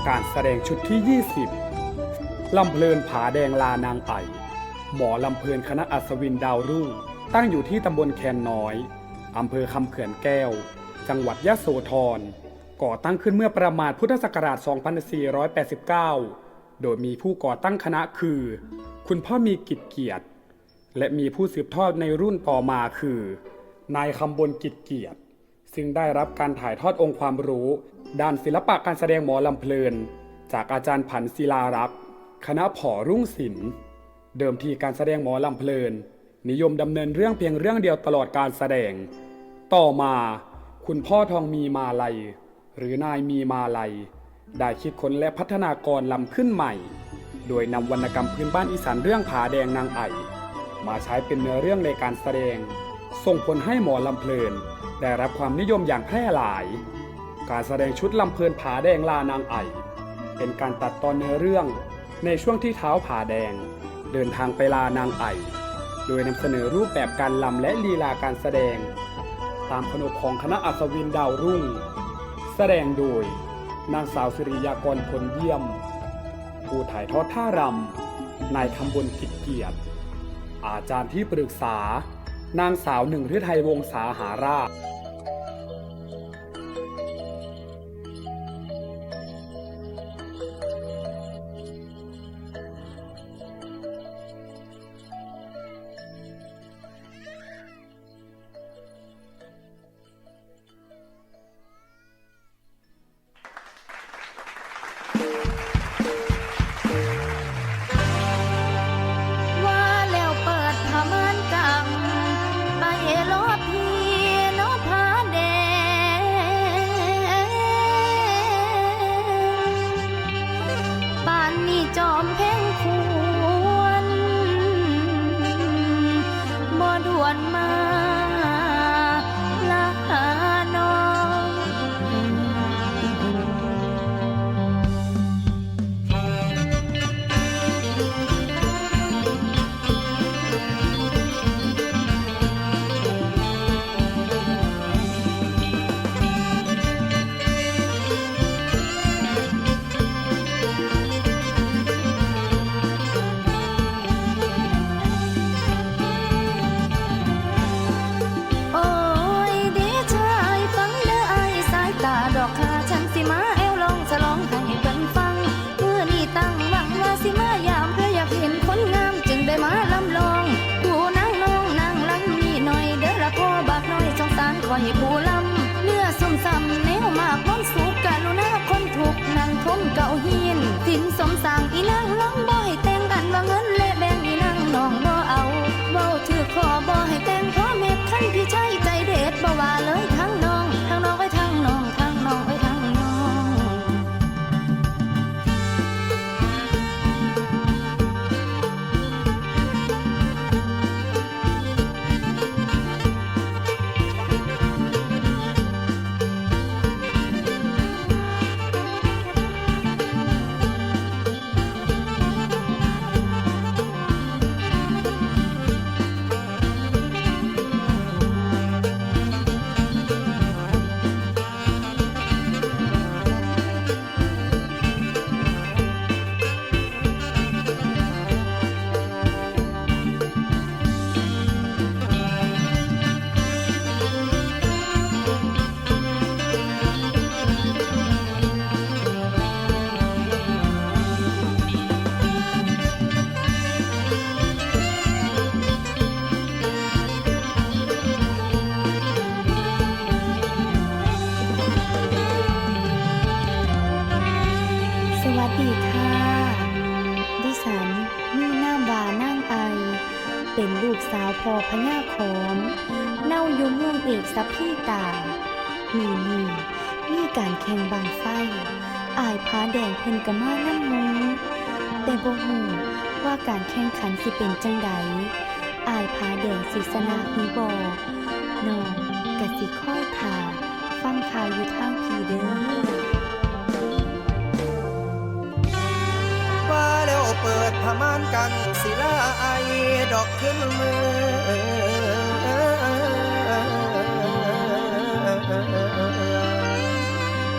การแสดงชุดที่ 20 ลำเพลินผาแดงลานางไอหมอลำเพลินคณะอัศวินดาวรุ่งตั้งอยู่ที่ตำบลแคนน้อยอำเภอคำเขื่อนแก้วจังหวัดยโสธรก่อตั้งขึ้นเมื่อประมาณพุทธศักราช 2489 โดยมีผู้ก่อตั้งคณะคือคุณพ่อมีกิจเกียรติและมีผู้สืบทอดในรุ่นต่อมาคือนายคำบลกิจเกียรติซึ่งได้รับการถ่ายทอดองค์ความรู้ด้านศิลปะการแสดงหมอลำเพลินจากอาจารย์ผันศิลารักษ์คณะผอรุ่งศิลป์เดิมทีการแสดงหมอลำเพลินนิยมดำเนินเรื่องเพียงเรื่องเดียวตลอดการแสดงต่อมาคุณพ่อทองมีมาลัยหรือนายมีมาลัยได้คิดค้นและพัฒนากรลำขึ้นใหม่โดยนำวรรณกรรมพื้นบ้านอีสานเรื่องผาแดงนางไอมาใช้เป็นเนื้อเรื่องในการแสดงส่งผลให้หมอลำเพลินได้รับความนิยมอย่างแพร่หลายการแสดงชุดลำเพลินผาแดงลานางไอเป็นการตัดตอนเนื้อเรื่องในช่วงที่เท้าผาแดงเดินทางไปลานางไอโดยนำเสนอรูปแบบการลำและลีลาการแสดงตามขนบของคณะอัศวินดาวรุ่งแสดงโดยนางสาวสิริยากรผลเยี่ยมผู้ถ่ายทอดท่ารำนายคำบลกิจเกียรติอาจารย์ที่ปรึกษานางสาวหนึ่งฤทัยวงศาหาราชจอมเพ่งควรบ่ด่วนมาลาน้องให้ผู้ลำเนื้อส้มซ้ำแนวมากน้องสุกกะลุนาคนถูกนางทมเก่าหินสินสมสางอีนางล้องบ่ให้แต่งกันว่าเงินและแบ่งอีนางน้องบ่เอาเว้าถือขอบ่ให้แต่งเพราะเม็ดขั้นพี่ชายใจเด็ดบ่ว่าเลยทั้งน้องทั้งน้องไอ้ทั้งน้องทั้งน้องไอ้ทั้งน้องสวัสดีค่ะดิฉันมีนามว่านางไอเป็นลูกสาวพ่อพญาขอมเน่าอยู่เมืองเอกสัพพีตามีการแข่งบังไฟอายผาแดงเพิ่นก็มาน้ำมูแต่บ่ฮู้ว่าการแข่งขันสิเป็นจังใดอายผาแดงสิชนะหรือบ่น้องก็สิคอยท่าฟังข่าวอยู่ทางพี่เด้อ เปิดผ้าม่านกันศิลาไอดอกขึ้นมือ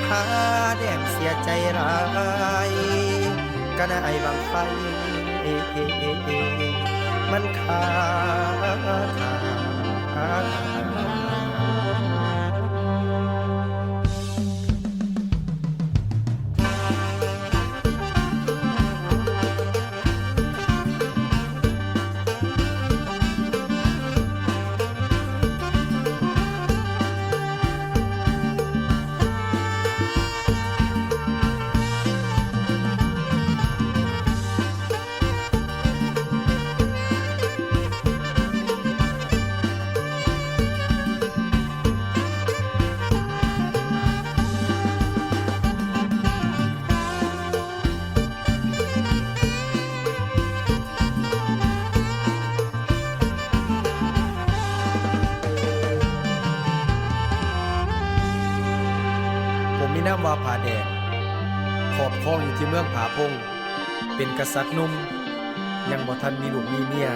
หา แดงเสียใจร้ายก็ได้บังไฟมันขาผมมีนามว่าผาแดงขอบครองอยู่ที่เมืองผาพงเป็นกษัตริย์หนุ่มยังบ่ทันมีลูกมีเมีย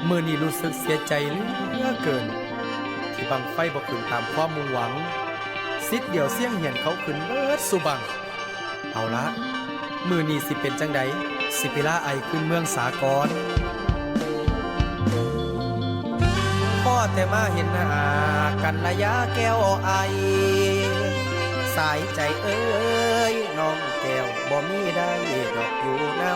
มื้อนี้รู้สึกเสียใจเหลือเกินที่บังไฟบ่ขึ้นตามความมุ่งหวังสิทธิ์เดียวเสียงเหียนเขาขึ้นเบิดสุบังเอาละมื้อนี้สิเป็นจังใดสิไปลาไอขึ้นเมืองสากลพ่อแต่มาเห็นหน้ากันระยะแก้วไอสายใจเอ้ยน้องแก้วบ่มีได้ดอกอยู่นำ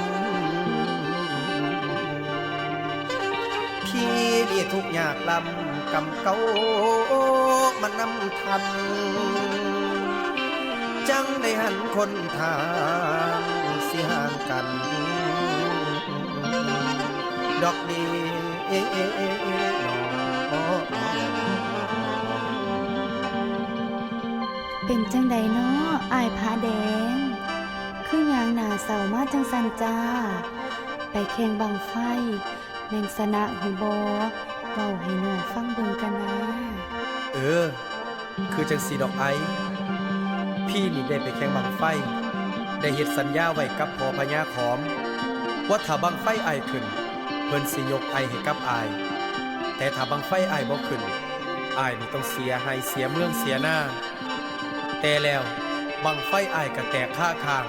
พี่นี่ทุกอยากลำกำเก้ามันนำทันจังได้หันคนทางสิห่างกันดอกดีน้อง เป็นจังใดเนาะอ้ายผาแดงคือหยังหน้าเศร้ามาจังสันจ้าไปแข่งบังไฟแม่นสนะหูบ่เว้าให้น้องฟังเบิ่งกันนะ คือจังสีดอกไอพี่นี่ได้ไปแข่งบังไฟได้เฮ็ดสัญญาไว้กับพ่อพญาขอมว่าถ้าบังไฟไอขึ้นเพิ่นสิยกไอให้กับอายแต่ถ้าบังไฟไอบ่ขึ้นอายนี่ต้องเสียให้เสียเมืองเสียหน้าแต่แล้วบังไฟอายก็แตกค่าคาง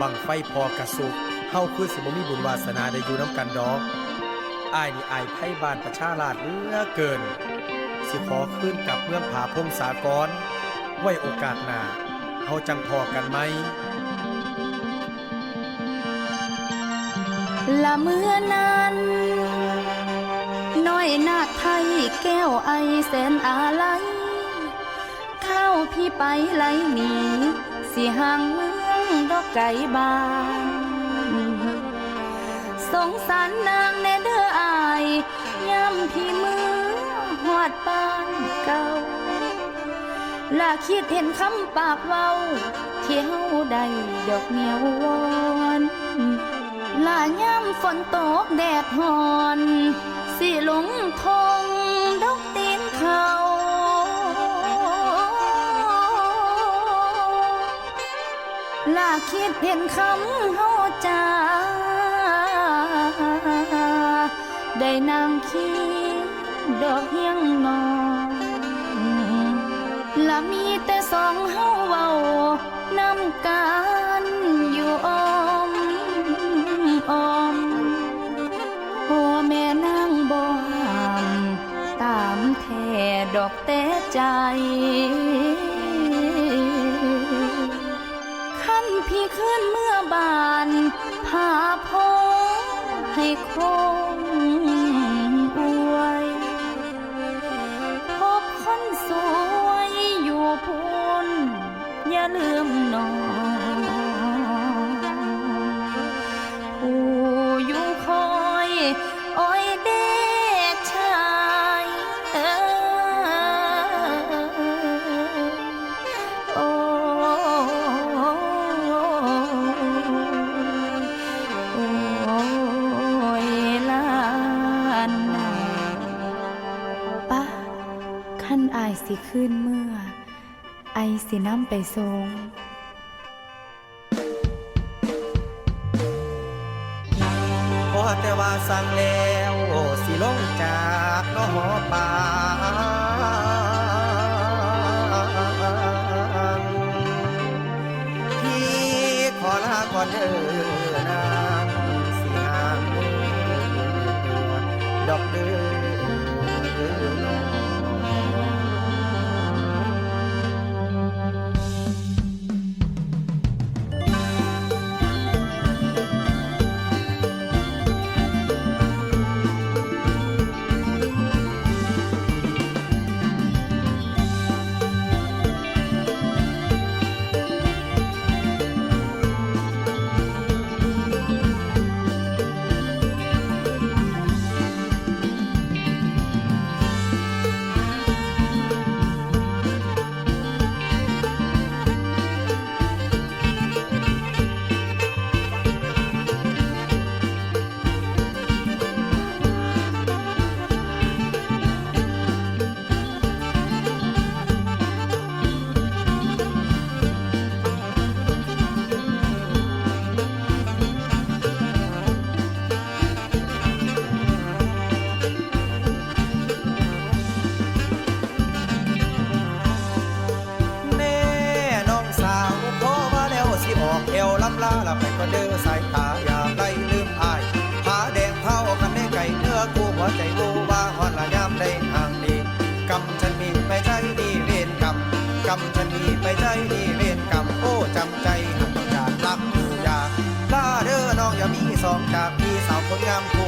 บังไฟพอกระสุกเฮาคือสิบ่มีบุญวาสนาได้อยู่นํกันดอกอายนี่อายไผบ้านประชาราษฎร์เหลือเกินสิขอคืนกับเมืองผาพงสากรไว้โอกาสหน้าเฮาจังพอกันไหม ละเมื่อนั้นน้อยนาคไทยแก้วไอแสนอาลัยเข้าพี่ไปไหลหนีสิห่างเมืองดอกไก่บานสงสารนางแน่เด้ออายย่ำพี่มือหอดปานเก่าละคิดเห็นคำปากเว้าเที่ยวใดดอกเหนียววอนลาย่ำฝนตกแดดหอนสิหลงทงดอกตีนเขาลาคิดเห็นคำเฮาจาได้นางคิดดอกเฮียงนอนละมีแต่สองเฮาเว้านำกันอยู่อมอมพ่อแม่นางบ่ห้ามตามแท่ดอกแต่ใจคันพี่ขึ้นเมื่อบานพาพ้องให้คงอวยพบคนสวยอยู่พูนอย่าลืมน้องผู้อยู่คอยอ้อยเด็กชายโอ้ยลานนาปะขั้นอายสิขึ้นเมื่อไอสิน้ำไปทรง พอแต่ว่าสั่งแล้วสิลงจากนหอป่า ละไปก็เด้อสายตาอย่าไล่ลืมอายผาแดงเผาคันได้ไก่เนื้อกูหัวใจกูว่าฮอดละยามได้ห่างดีกำฉันมีไปใช้นี่เวรกรรมกำฉันมีไปใช้นี่เวรกรรมโอ้จำใจหักจากรักอยู่อยาลาเด้อน้องอย่ามีสองจากพี่สาวคนงาม